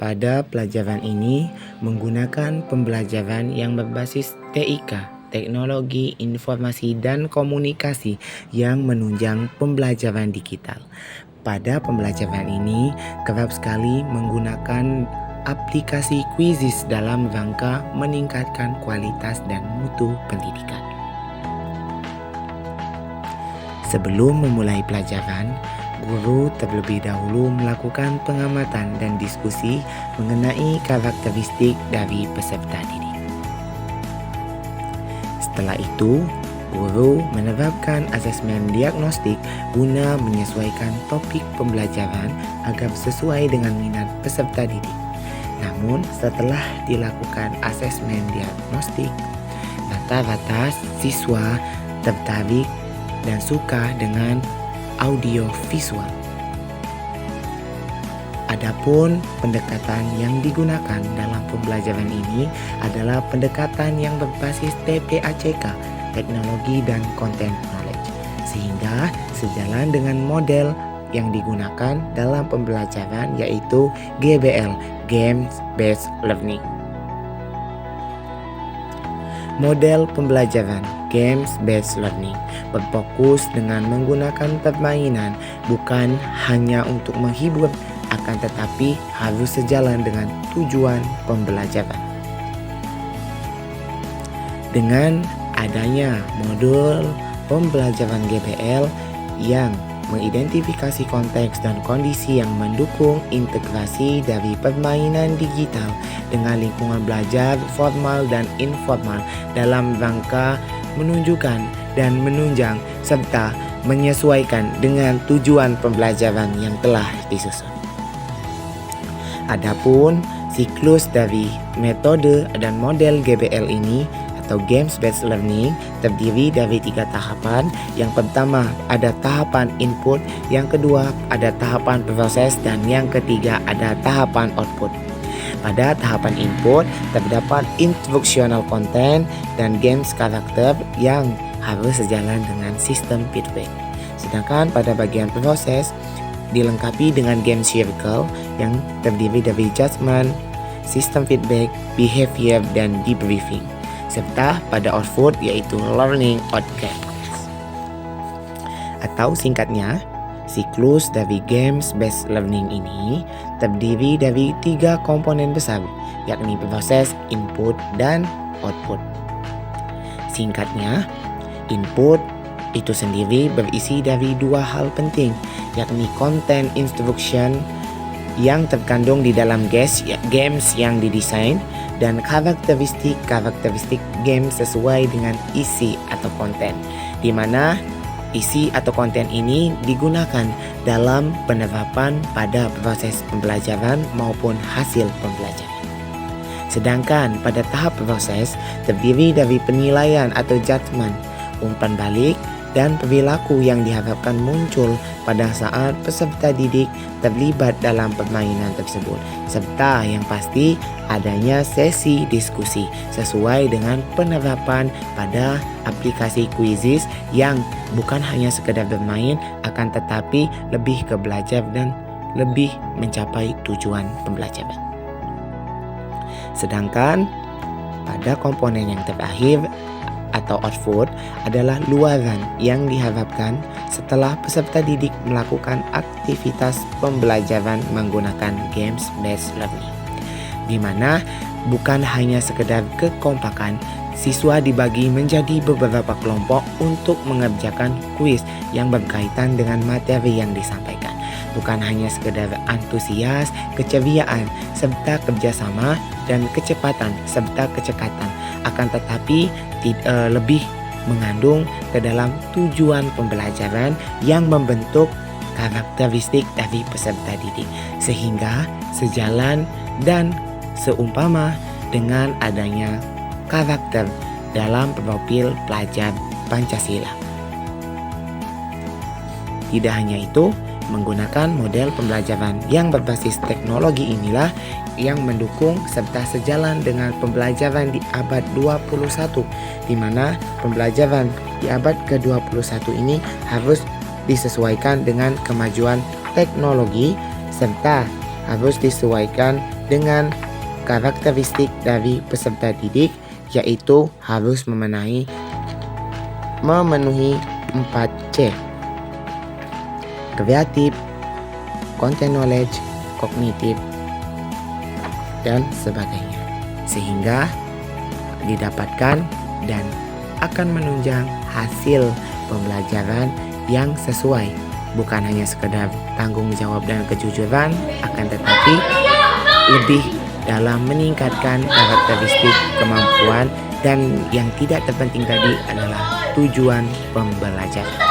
Pada pelajaran ini menggunakan pembelajaran yang berbasis TIK, Teknologi Informasi dan Komunikasi yang menunjang pembelajaran digital. Pada pembelajaran ini kerap sekali menggunakan aplikasi Quizizz dalam rangka meningkatkan kualitas dan mutu pendidikan. Sebelum memulai pelajaran, guru terlebih dahulu melakukan pengamatan dan diskusi mengenai karakteristik dari peserta didik. Setelah itu, guru menerapkan asesmen diagnostik guna menyesuaikan topik pembelajaran agar sesuai dengan minat peserta didik. Namun, setelah dilakukan asesmen diagnostik, rata-rata siswa tertarik dan suka dengan audio visual. Adapun pendekatan yang digunakan dalam pembelajaran ini adalah pendekatan yang berbasis TPACK, Teknologi dan Content Knowledge, sehingga sejalan dengan model yang digunakan dalam pembelajaran yaitu GBL, Games Based Learning. Model pembelajaran Games Based Learning berfokus dengan menggunakan permainan bukan hanya untuk menghibur, akan tetapi harus sejalan dengan tujuan pembelajaran. Dengan adanya modul pembelajaran GBL yang mengidentifikasi konteks dan kondisi yang mendukung integrasi dari permainan digital dengan lingkungan belajar formal dan informal dalam rangka menunjukkan dan menunjang serta menyesuaikan dengan tujuan pembelajaran yang telah disusun. Adapun siklus dari metode dan model GBL ini atau Games Based Learning terdiri dari 3 tahapan. Yang pertama ada tahapan input, yang kedua ada tahapan proses, dan yang ketiga ada tahapan output. Pada tahapan input terdapat instructional content dan games karakter yang harus sejalan dengan sistem feedback. Sedangkan pada bagian proses dilengkapi dengan game circle yang terdiri dari judgment, sistem feedback, behavior, dan debriefing. Serta pada output yaitu learning outcomes. Atau singkatnya, siklus dari Games Based Learning ini terdiri dari 3 komponen besar, yakni proses, input, dan output. Singkatnya, input itu sendiri berisi dari 2 hal penting, yakni content instruction yang terkandung di dalam games yang didesain dan karakteristik game sesuai dengan isi atau konten, di mana isi atau konten ini digunakan dalam penerapan pada proses pembelajaran maupun hasil pembelajaran. Sedangkan pada tahap proses terdiri dari penilaian atau judgement, umpan balik, dan perilaku yang diharapkan muncul pada saat peserta didik terlibat dalam permainan tersebut, serta yang pasti adanya sesi diskusi sesuai dengan penerapan pada aplikasi Quizizz yang bukan hanya sekedar bermain, akan tetapi lebih ke belajar dan lebih mencapai tujuan pembelajaran. Sedangkan pada komponen yang terakhir atau output adalah luaran yang diharapkan setelah peserta didik melakukan aktivitas pembelajaran menggunakan Games Based Learning, di mana bukan hanya sekedar kekompakan, siswa dibagi menjadi beberapa kelompok untuk mengerjakan kuis yang berkaitan dengan materi yang disampaikan. Bukan hanya sekedar antusias, keceriaan, serta kerjasama dan kecepatan serta kecekatan, akan tetapi lebih mengandung ke dalam tujuan pembelajaran yang membentuk karakteristik dari peserta didik, sehingga sejalan dan seumpama dengan adanya karakter dalam profil pelajar Pancasila. Tidak hanya itu, menggunakan model pembelajaran yang berbasis teknologi inilah yang mendukung serta sejalan dengan pembelajaran di abad 21, di mana pembelajaran di abad ke-21 ini harus disesuaikan dengan kemajuan teknologi serta harus disesuaikan dengan karakteristik dari peserta didik, yaitu harus memenuhi 4C. Kreatif, content knowledge, kognitif, dan sebagainya. Sehingga didapatkan dan akan menunjang hasil pembelajaran yang sesuai. Bukan hanya sekedar tanggung jawab dan kejujuran, akan tetapi lebih dalam meningkatkan karakteristik, kemampuan, dan yang tidak terpenting tadi adalah tujuan pembelajaran.